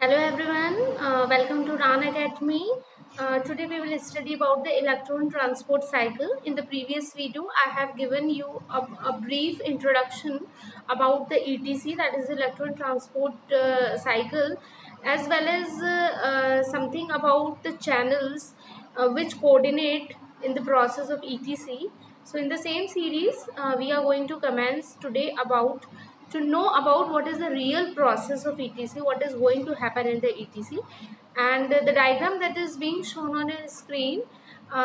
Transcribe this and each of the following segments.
Hello everyone, welcome to RAN Academy. Today we will study about the electron transport cycle. In the previous video, I have given you a brief introduction about the ETC, that is electron transport cycle, as well as something about the channels which coordinate in the process of ETC. So in the same series, we are going to commence today about to know about what is the real process of ETC, what is going to happen in the ETC, and the diagram that is being shown on a screen.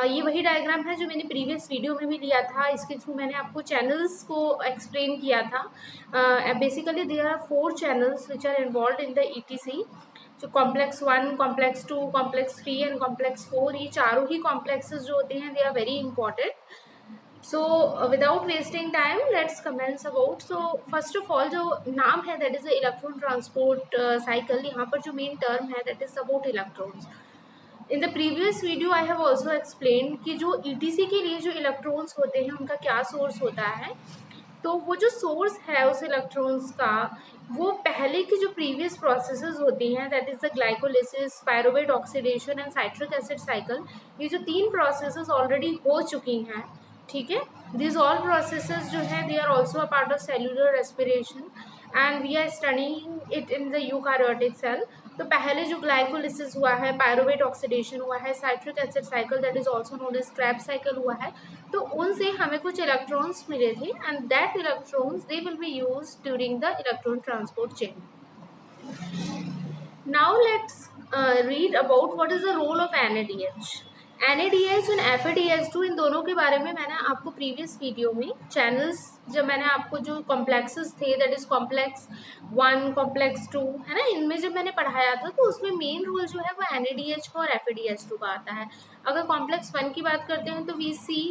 ये वही diagram है जो मैंने previous video में भी लिया था. इसके थ्रू मैंने आपको चैनल्स को एक्सप्लेन किया था. Basically there are 4 channels which are involved in the ETC. जो complex 1, complex 2, complex 3 and complex 4, ये चारों ही कॉम्प्लेक्सेस जो होते हैं they are very important. So without wasting time, let's commence about. So first of all, जो नाम है that is the electron transport cycle. यहाँ पर जो main term है that is about electrons. In the previous video, I have also explained कि जो ETC के लिए जो electrons होते हैं उनका क्या source होता है. तो वो जो सोर्स है उस इलेक्ट्रॉन्स का, वो पहले की जो प्रीवियस प्रोसेसेस होती हैं that is the glycolysis, pyruvate oxidation and citric acid cycle, ये जो 3 प्रोसेसेस ऑलरेडी हो चुकी हैं, ठीक है. दिस ऑल प्रोसेसेस जो है they are also a part of cellular respiration and we are studying it in the eukaryotic cell. तो पहले जो ग्लाइकोलिसिस हुआ है, पायरुवेट ऑक्सीडेशन हुआ है, citric acid cycle that is also known as Krebs cycle हुआ है, तो उनसे हमें कुछ इलेक्ट्रॉन्स मिले थे and that electrons they will be used during the electron transport chain. Now let's read about what is the role of NADH. NADH and FADH2, इन दोनों के बारे में मैंने आपको प्रीवियस वीडियो में चैनल्स, जब मैंने आपको जो कॉम्प्लेक्सेस थे दैट इज कॉम्प्लेक्स 1, कॉम्प्लेक्स 2 है ना, इनमें जब मैंने पढ़ाया था तो उसमें मेन रोल जो है वो NADH का और FADH2 का आता है. अगर कॉम्प्लेक्स 1 की बात करते हैं तो we see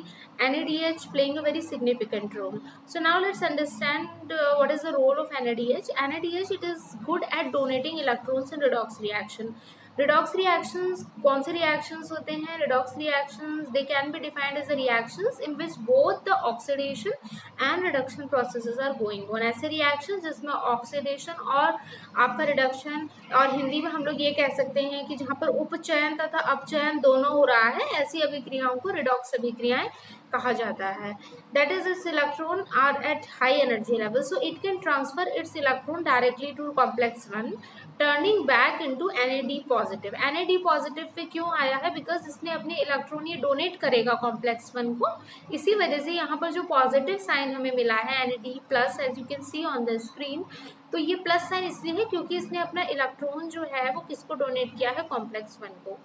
NADH playing a very significant role. So now let's understand what is the role of NADH. NADH, it is good at donating electrons in redox reaction. Redox reactions कौन से reactions होते हैं? Redox reactions they can be defined as the reactions in which both the oxidation and reduction processes are going on. ऐसे reaction जिसमें oxidation और आपका reduction, और हिंदी में हम लोग ये कह सकते हैं कि जहाँ पर उपचयन तथा अपचयन दोनों हो रहा है, ऐसी अभिक्रियाओं को रिडॉक्स अभिक्रियाएं कहा जाता है. That is its electron are at high energy level, so it can transfer its electron directly to complex 1 turning back into NAD positive. NAD positive पे क्यों आया है? बिकॉज इसने अपने इलेक्ट्रॉन ये डोनेट करेगा कॉम्प्लेक्स 1 को, इसी वजह से यहाँ पर जो पॉजिटिव साइन हमें मिला है NAD plus, as you can see on the screen, तो ये प्लस साइन इसलिए है क्योंकि इसने अपना इलेक्ट्रॉन जो है वो किसको डोनेट किया है? कॉम्प्लेक्स 1 को.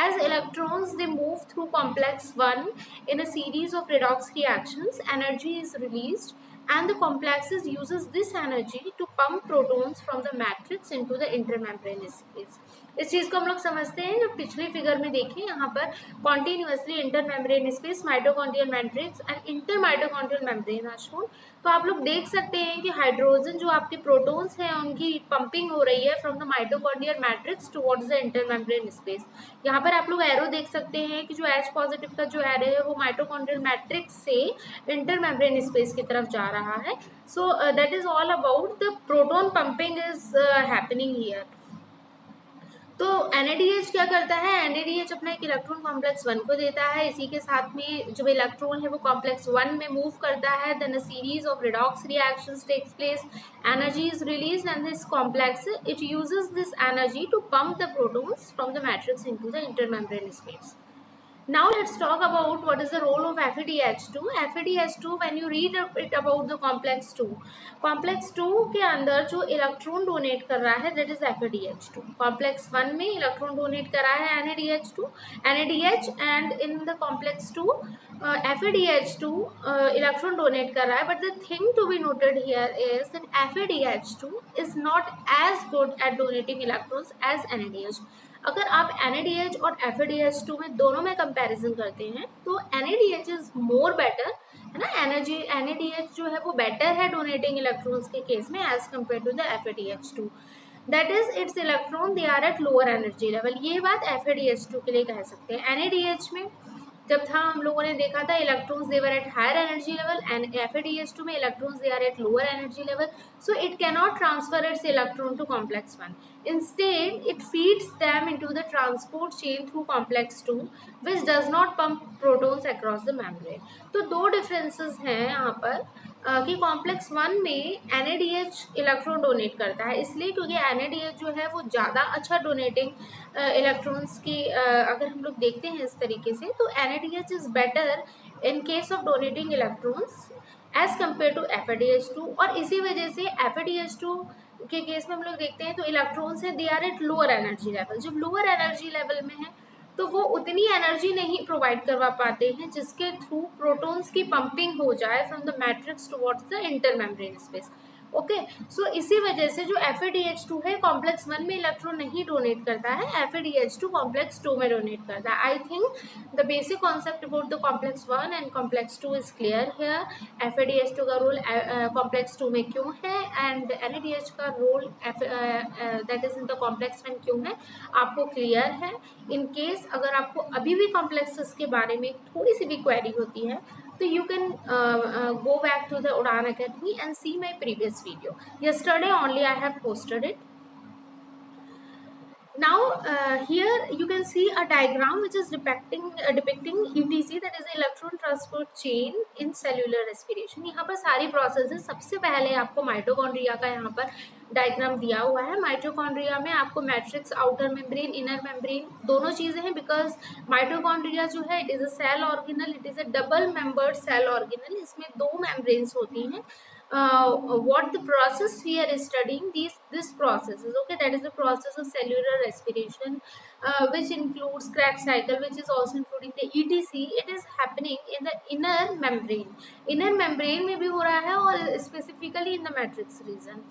As electrons they move through complex 1 in a series of redox reactions, energy is released and the complexes uses this energy to pump protons from the matrix into the intermembrane space. इस चीज को हम लोग समझते हैं. जब पिछली figure में देखें, यहाँ पर continuously intermembrane space, mitochondrial matrix and inter mitochondrial membrane are shown. तो आप लोग देख सकते हैं कि हाइड्रोजन जो आपके प्रोटॉन्स हैं उनकी पंपिंग हो रही है from the mitochondrial matrix towards the intermembrane space. यहाँ पर आप लोग एरो देख सकते हैं कि जो H पॉजिटिव का जो एरो है वो माइटोकॉन्ड्रियल मैट्रिक्स से इंटरमेम्ब्रेन स्पेस की तरफ जा रहा है. So that is all about the proton pumping is happening here. तो NADH क्या करता है? NADH अपना एक इलेक्ट्रॉन कॉम्प्लेक्स 1 को देता है. इसी के साथ में जब इलेक्ट्रॉन है वो कॉम्प्लेक्स 1 में मूव करता है, then a series of redox reactions takes place, energy is released and this complex it uses this energy to pump the protons from the matrix into the intermembrane space. Now let's talk about what is the role of FADH2. FADH2, when you read it about the complex 2, complex 2 के अंदर जो electron donate कर रहा है that is FADH2. complex 1 में electron donate कर रहा है NADH, and in the complex 2 FADH2 electron donate कर रहा है. but the thing to be noted here is that FADH2 is not as good at donating electrons as NADH. अगर आप NADH और FADH2 में दोनों में कंपैरिजन करते हैं तो NADH इज मोर बेटर, है ना. NADH जो है वो बेटर है डोनेटिंग इलेक्ट्रॉन्स के केस में as compare to the FADH2. That is its electron they are at lower energy level. ये बात FADH2 के लिए कह सकते हैं. NADH में जब था हम लोगों ने देखा था electrons they were at higher energy level and FeDH2 में electrons they are at lower energy level, so it can not transfer its electron to complex 1. Instead, it feeds them into the transport chain through complex 2, which does not pump protons across the membrane. तो दो differences हैं यहाँ पर कि complex 1 में NADH electron donate करता है, इसलिए क्योंकि NADH जो है वो ज़्यादा अच्छा डोनेटिंग इलेक्ट्रॉन्स की अगर हम लोग देखते हैं इस तरीके से, तो NADH is better in case of donating electrons as compare to FeDH2. और इसी वजह से FeDH2 के केस में हम लोग देखते हैं तो इलेक्ट्रॉन्स है they are at lower energy level. जब लोअर एनर्जी लेवल में है तो वो उतनी एनर्जी नहीं प्रोवाइड करवा पाते हैं जिसके थ्रू प्रोटॉन्स की पंपिंग हो जाए from the matrix towards the inter membrane space. Okay, so इसी वजह से जो FeDH2 है कॉम्प्लेक्स 1 में इलेक्ट्रॉन नहीं डोनेट करता है, FeDH2 कॉम्प्लेक्स 2 में डोनेट करता है. I think the basic concept about the complex 1 and complex 2 is clear here. FeDH2 का रोल कॉम्प्लेक्स 2 में क्यों है एंड NADH का role that is in the complex 1 क्यों है, आपको क्लियर है. इन केस अगर आपको अभी भी कॉम्प्लेक्सेस के बारे में थोड़ी सी भी क्वेरी होती है तो you can go back to the Udan Academy and see my previous video. Yesterday only I have posted it. Now here you can see a diagram which is depicting ETC, that is electron transport chain in cellular respiration. यहाँ पर सारी processes, सबसे पहले आपको mitochondria का यहाँ पर diagram दिया हुआ है. माइटोकॉन्ड्रिया में आपको matrix, outer membrane, inner membrane दोनों चीज़ें हैं, बिकॉज माइटोकॉन्ड्रिया जो है it is a cell organelle, it is a double membered cell organelle. इसमें दो मेम्ब्रेन्स होती हैं. What the process we are studying, this process is okay, that is the process of cellular respiration, which includes Krebs cycle, which is also including the ETC. It is happening in the inner membrane में भी हो रहा है और specifically in the matrix region.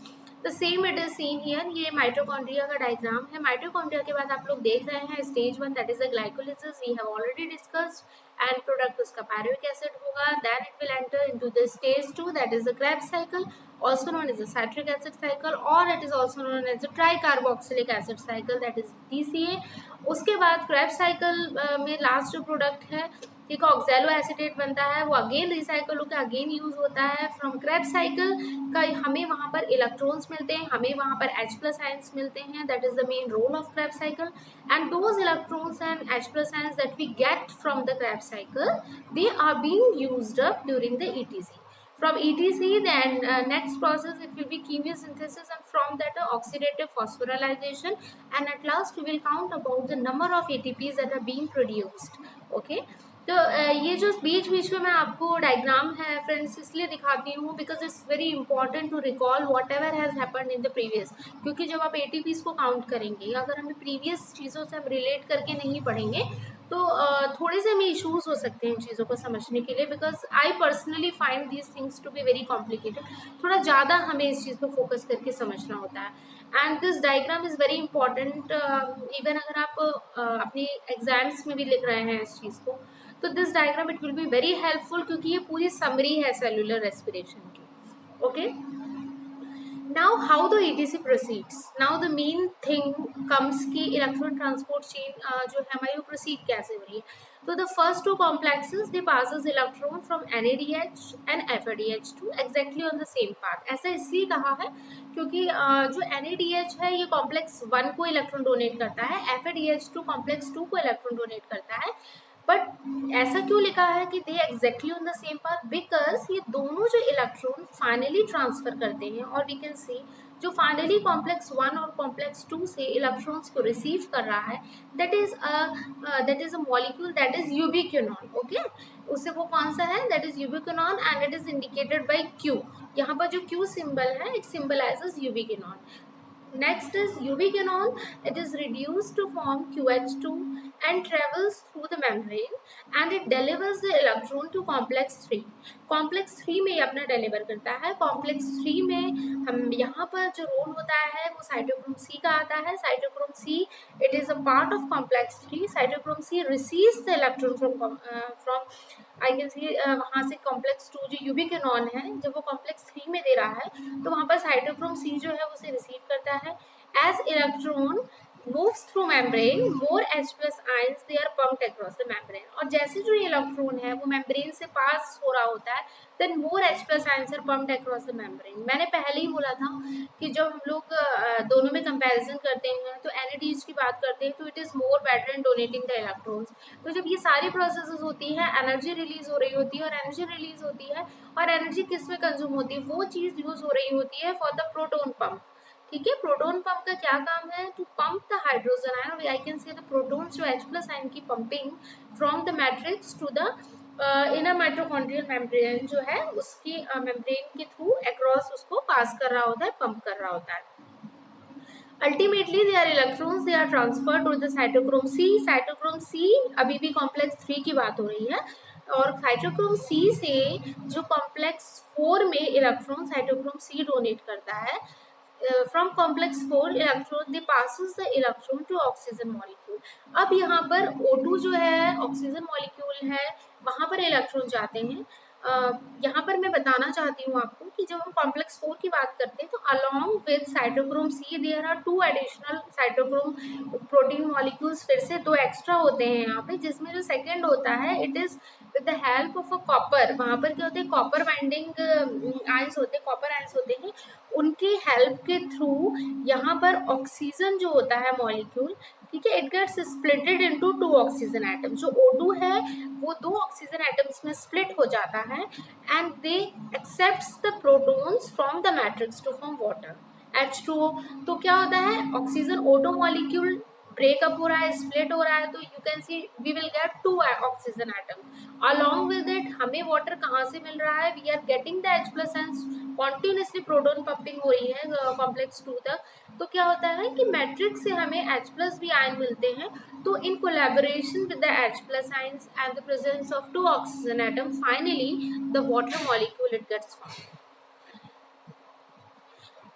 The same it is seen here. ये mitochondria का diagram है. Mitochondria के बाद आप लोग देख रहे हैं stage 1, that is the glycolysis, we have already discussed. End product उसका पायरुविक एसिड होगा. Then it will enter into the stage 2, that is the Krebs cycle, also known as the citric acid cycle, or it is also known as the tricarboxylic acid cycle, that is TCA. उसके बाद Krebs cycle में last जो product है एक oxalo acetate बनता है, वो again recycle होकर अगेन यूज होता है. फ्रॉम Krebs cycle का हमें वहाँ पर इलेक्ट्रॉन्स मिलते हैं, हमें वहाँ पर H+ आयंस मिलते हैं. That is the main role of Krebs cycle. And those electrons and H+ ions that we get from the Krebs cycle, they are being used up during the ETC. From ETC, then next process it will be chemiosynthesis, and from that oxidative phosphorylation, and at last we will count about the number of ATPs that are being produced. Okay. तो ये जो बीच बीच में मैं आपको diagram है friends इसलिए दिखाती हूँ because it's very important to recall whatever has happened in the previous. क्योंकि जब आप ATPs को काउंट करेंगे, अगर हमें प्रीवियस चीज़ों से हम रिलेट करके नहीं पढ़ेंगे तो थोड़े से हमें इश्यूज़ हो सकते हैं इन चीज़ों को समझने के लिए, because I personally find these things to be very complicated. थोड़ा ज़्यादा हमें इस चीज़ पर फोकस करके समझना होता है. And this diagram is very important. Even अगर आप अपनी एग्जाम्स में भी लिख रहे हैं इस चीज़ को, तो this diagram it will be very helpful, क्योंकि ये पूरी समरी है सेलुलर रेस्पिरेशन की. Okay, now how the ETC proceeds. Now the main thing comes की इलेक्ट्रॉन ट्रांसपोर्ट चेन जो है हमारी वो प्रोसीड कैसे हो रही है. तो the first two complexes they passes electron from NADH and FeDH2 exactly on the same path. ऐसा इसलिए कहा है क्योंकि जो NADH है ये कॉम्प्लेक्स 1 को इलेक्ट्रॉन डोनेट करता है, FeDH2 कॉम्प्लेक्स 2 को इलेक्ट्रॉन डोनेट करता है. बट ऐसा क्यों लिखा है कि दे exactly on the same path, because ये दोनों जो इलेक्ट्रॉन फाइनली ट्रांसफर करते हैं, और वी कैन सी जो फाइनली कॉम्प्लेक्स 1 और कॉम्प्लेक्स 2 से इलेक्ट्रॉन्स को रिसीव कर रहा है, that is a molecule, that is यूबिक्विनोन. Okay, उससे वो कौन सा है, that is यूबिक्विनोन and it is indicated by Q. यहाँ पर जो Q सिंबल है it symbolizes यूबिक्विनोन. Next is ubiquinone. It is reduced to form QH2 and travels through the membrane and it delivers the electron to complex 3. complex 3 में ये अपना deliver करता है. complex 3 में हम यहाँ पर जो रोल होता है वो साइटोक्रोम C का आता है. Cytochrome C it is a part of complex 3. Cytochrome C receives the electron from I can see वहाँ से कॉम्प्लेक्स 2 जो यूबिक्विनोन है जब वो कॉम्प्लेक्स 3 में दे रहा है तो वहाँ पर साइटोक्रोम C जो है उसे रिसीव करता है. As electron moves through membrane, more H plus ions they are pumped across the membrane. और जैसे जो ये इलेक्ट्रॉन है वो मेम्ब्रेन से पास हो रहा होता है, then more H plus ions are pumped across the membrane. मैंने पहले ही बोला था कि जब हम लोग दोनों में कंपैरिजन करते हैं तो NADH की बात करते हैं तो it is more better in donating the electrons. तो जब ये सारी प्रोसेसेस होती है, एनर्जी रिलीज हो रही होती है, और एनर्जी रिलीज होती है और एनर्जी किस में कंज्यूम होती है, वो चीज़ यूज हो रही होती है फॉर द प्रोटोन पंप. ठीक है, प्रोटोन पंप का क्या काम है? To pump the hydrogen ion, I can say the protons जो H प्लस आयन की pumping from the matrix to the inner mitochondrial membrane जो है उसकी मेम्ब्रेन के थ्रू अक्रॉस उसको पास कर रहा होता है, पंप कर रहा होता है. Ultimately they are electrons, they are transfer to the cytochrome C. Cytochrome C अभी भी कॉम्प्लेक्स 3 की बात हो रही है, और साइटोक्रोम सी से जो कॉम्प्लेक्स 4 में इलेक्ट्रॉन साइटोक्रोम सी डोनेट करता है, from complex 4 electron they passes the electron to oxygen molecule. अब यहाँ पर O2 जो है ऑक्सीजन मॉलिक्यूल है, वहाँ पर इलेक्ट्रॉन जाते हैं. यहाँ पर मैं बताना चाहती हूँ आपको कि जब हम कॉम्प्लेक्स 4 की बात करते हैं तो along with cytochrome C there are 2 additional cytochrome protein molecules, फिर से 2 एक्स्ट्रा होते हैं यहाँ पे, जिसमें जो सेकेंड होता है it is with the help of a copper. वहाँ पर क्या होते हैं, कॉपर बाइंडिंग आयंस होते हैं, कॉपर आयंस होते हैं, उनकी हेल्प के थ्रू यहाँ पर ऑक्सीजन जो होता है मॉलिक्यूल, ठीक है, it gets splitted into 2 oxygen atom. जो O2 है वो 2 ऑक्सीजन एटम्स में स्प्लिट हो जाता है and they accepts the protons from the matrix to form water H2O. तो क्या होता है, ऑक्सीजन O2 मॉलिक्यूल ब्रेकअप हो रहा है, स्प्लिट हो रहा है, तो you can see we will get 2 oxygen atom. Along with it हमें वाटर कहाँ से मिल रहा है, we are getting the H plus ions, continuously proton pumping हो रही है कॉम्प्लेक्स 2 तक. तो क्या होता है कि मैट्रिक्स से हमें H प्लस भी आयन मिलते हैं, तो in collaboration with the H plus ions and the presence of 2 oxygen atom finally the water molecule it gets formed.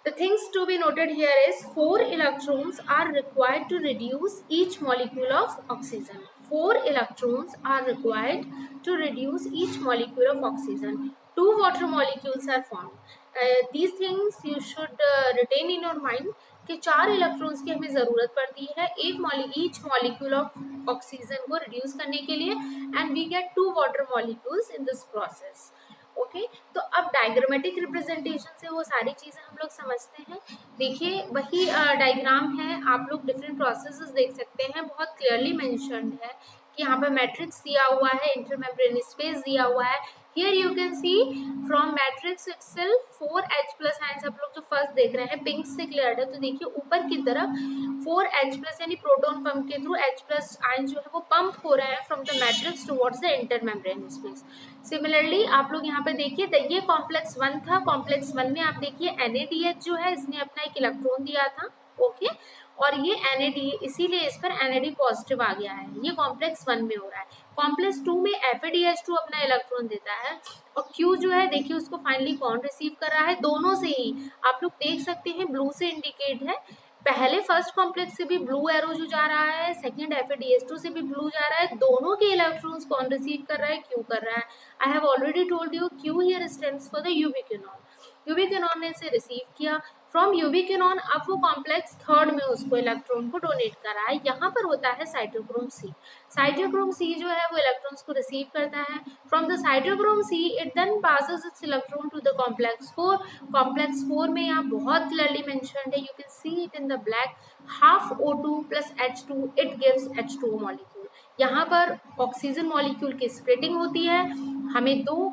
The things to be noted here is 4 electrons are required to reduce each molecule of oxygen. 4 electrons are required to reduce each molecule of oxygen. 2 water molecules are formed. These things you should retain in your mind कि 4 electrons की हमें ज़रूरत पड़ती है each molecule of oxygen को reduce करने के लिए, and we get 2 water molecules in this process. Okay, तो अब डायग्रामेटिक रिप्रेजेंटेशन से वो सारी चीज़ें हम लोग समझते हैं. देखिए वही डायग्राम है, आप लोग डिफरेंट प्रोसेसेस देख सकते हैं, बहुत क्लियरली मेंशन्ड है कि यहाँ पर मैट्रिक्स दिया हुआ है, इंटरमेम्ब्रेन स्पेस दिया हुआ है. Here you can C from matrix itself 4 H plus ions, आप लोग जो फर्स्ट देख रहे हैं पिंक से क्लियर है, तो देखिए ऊपर की तरफ 4 H प्लस यानी प्रोटॉन पंप के थ्रू H प्लस आयन जो है वो पंप हो रहे हैं from the matrix towards the intermembrane space. Similarly आप लोग यहाँ पे देखिए ये कॉम्प्लेक्स 1 था, कॉम्प्लेक्स 1 में आप देखिए NADH जो है इसने अपना एक इलेक्ट्रॉन दिया था. ओके, और ये NAD, इसीलिए इस पर NAD पॉजिटिव आ गया है, ये कॉम्प्लेक्स 1 में हो रहा है. कॉम्प्लेक्स 2 में FADH2 अपना इलेक्ट्रॉन देता है, और Q जो है देखिए उसको फाइनली कौन रिसीव कर रहा है, दोनों से ही आप लोग देख सकते हैं ब्लू से इंडिकेट है. पहले फर्स्ट कॉम्प्लेक्स से भी ब्लू एरो जो जा रहा है, सेकंड FADH2 से भी ब्लू जा रहा है, दोनों के इलेक्ट्रॉन्स कौन रिसीव कर रहा है, Q कर रहा है. I have already told you Q here stands for the यूबिक्विनोन. यूबिक्विनोन ने इसे रिसीव किया फ्रॉम यूबिक्विनोन, अब वो कॉम्प्लेक्स 3 में उसको इलेक्ट्रॉन को डोनेट करा है. यहाँ पर होता है साइटोक्रोम सी. साइटोक्रोम सी जो है वो इलेक्ट्रॉन्स को रिसीव करता है from the cytochrome C, it then passes its electron to the complex 4. Complex 4 में यहाँ बहुत क्लियरली मेंशन्ड है, you can see it in the black, half O2 plus H2 it gives H2O molecule. यहाँ पर oxygen molecule की splitting होती है, हमें 2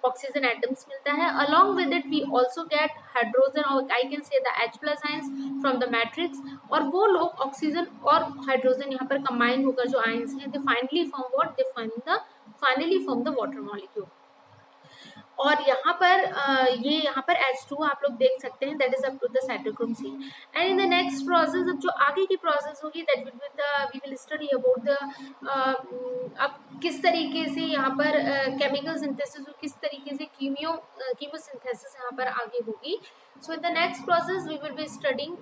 ऑक्सीजन एटम्स मिलता है. Along with it we also get hydrogen, और I can say the H plus ions from the matrix, और वो लोग ऑक्सीजन और हाइड्रोजन यहाँ पर कंबाइन होकर जो आयंस हैं they finally form what, they finally form the water molecule. और यहाँ पर ये यहाँ पर H2 आप लोग देख सकते हैं, that is up to the cytochrome C. And in the next process, अब जो आगे की प्रोसेस होगी that will be the we will study about the अब किस तरीके से यहाँ पर केमिकल सिंथेसिस और किस तरीके से कीमोसिंथेसिस यहाँ पर आगे होगी. So in the next process we will be studying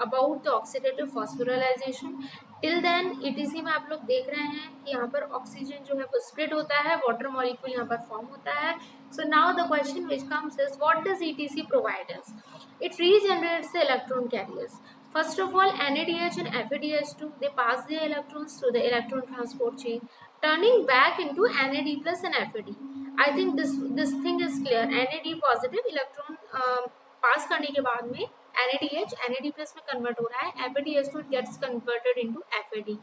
about the oxidative phosphorylation. Till then ETC में आप लोग देख रहे हैं कि यहाँ पर ऑक्सीजन जो है वो स्प्लिट होता है, वाटर मॉलिक्यूल यहाँ पर फॉर्म होता है. So now the question which comes is what does ETC provide us? It regenerates the electron carriers. First of all, NADH and FADH2, they pass their electrons through the electron transport chain, turning back into NAD plus and FAD. I think this thing is clear. NAD positive electron पास करने के बाद में NADH NAD plus में convert हो रहा है, FADH2 gets converted into FAD.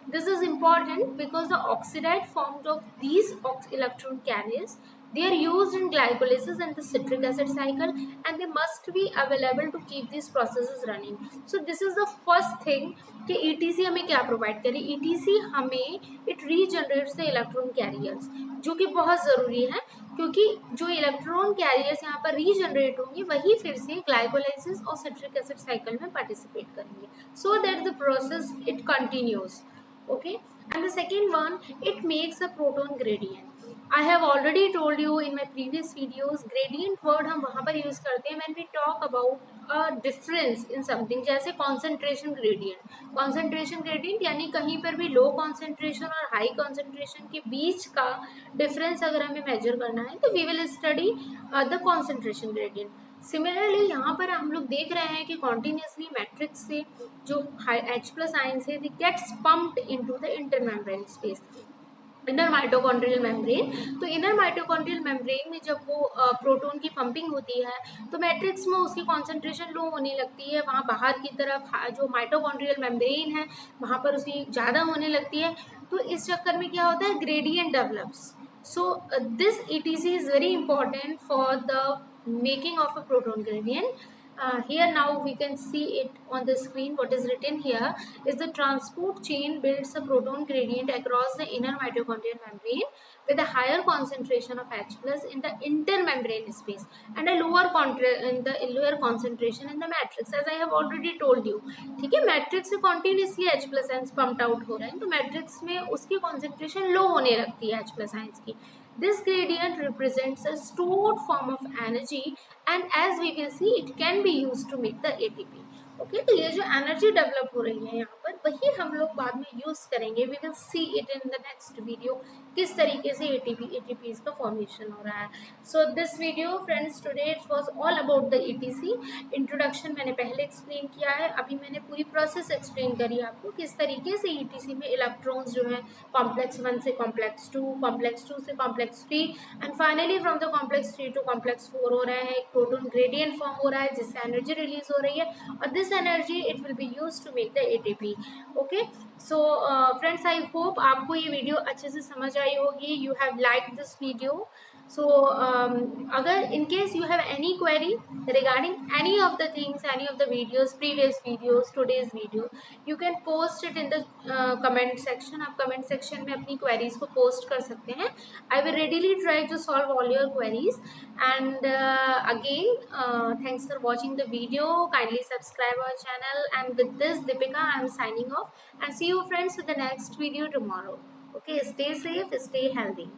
This is important because the oxidized forms of these electron carriers, they are used in glycolysis and the citric acid cycle, and they must be available to keep these processes running. So this is the first thing कि ETC हमें क्या provide करे. ETC हमें it regenerates the electron carriers, जो कि बहुत ज़रूरी है क्योंकि जो इलेक्ट्रॉन कैरियर्स यहाँ पर रीजनरेट होंगे वही फिर से ग्लाइकोलाइसिस और सिट्रिक एसिड साइकिल में पार्टिसिपेट करेंगे, so that the process it continues. Okay, and the second one, it makes a proton gradient. I have already told you in my previous videos, gradient word हम वहाँ पर use करते हैं when we talk about a difference in something, जैसे concentration gradient. Concentration gradient यानी कहीं पर भी low concentration और high concentration के बीच का difference अगर हमें measure करना है तो we will study the concentration gradient. Similarly यहाँ पर हम लोग देख रहे हैं कि कॉन्टिन्यूसली मैट्रिक्स से जो H प्लस आयंस है, gets pumped into the intermembrane space, inner mitochondrial membrane. तो इनर माइटोकॉन्ड्रियल मेम्ब्रेन में जब वो प्रोटॉन की पंपिंग होती है तो मैट्रिक्स में उसकी कॉन्सेंट्रेशन लो होने लगती है, वहाँ बाहर की तरफ जो माइटोकॉन्ड्रियल मेम्ब्रेन है वहाँ पर उसकी ज़्यादा होने लगती है. तो इस चक्कर में क्या होता है, gradient develops. So this ETC is very important for the making of a proton gradient. Here now we can see it on the screen. What is written here is the transport chain builds a proton gradient across the inner mitochondrial membrane with a higher concentration of H plus in the intermembrane space and a lower concentration in the matrix, as I have already told you. ठीक है, matrix से continuously H plus ions pumped out हो रहे हैं तो matrix में उसकी concentration low होने लगती है H plus ions की. This gradient represents a stored form of energy, and as we will see, it can be used to make the ATP. Okay, तो ये जो एनर्जी डेवलप हो रही है यहाँ पर वही हम लोग बाद में यूज करेंगे. We will see it in the next video किस तरीके से एटीपीज का फॉर्मेशन हो रहा है. So this video friends today it was all about the ETC. Introduction मैंने पहले एक्सप्लेन किया है, अभी मैंने पूरी प्रोसेस एक्सप्लेन करी आपको किस तरीके से ईटीसी में इलेक्ट्रॉन्स जो है कॉम्प्लेक्स 1 से कॉम्प्लेक्स 2, कॉम्प्लेक्स 2 से complex 3 and finally from the complex 3 to complex 4 हो रहे हैं. एक प्रोटॉन ग्रेडियंट फॉर्म हो रहा है जिससे एनर्जी रिलीज हो रही है और this energy it will be used to make the ATP. Okay, so friends, I hope आपको ये वीडियो अच्छे से समझ आई होगी. You have liked this video. So अगर in case you have any query regarding any of the things, any of the videos, previous videos, today's video, you can post it in the comment section. आप comment section में अपनी queries को post कर सकते हैं. I will readily try to solve all your queries. And again, thanks for watching the video. Kindly subscribe our channel. And with this, Deepika, I am signing off. And see you friends with the next video tomorrow. Okay, stay safe, stay healthy.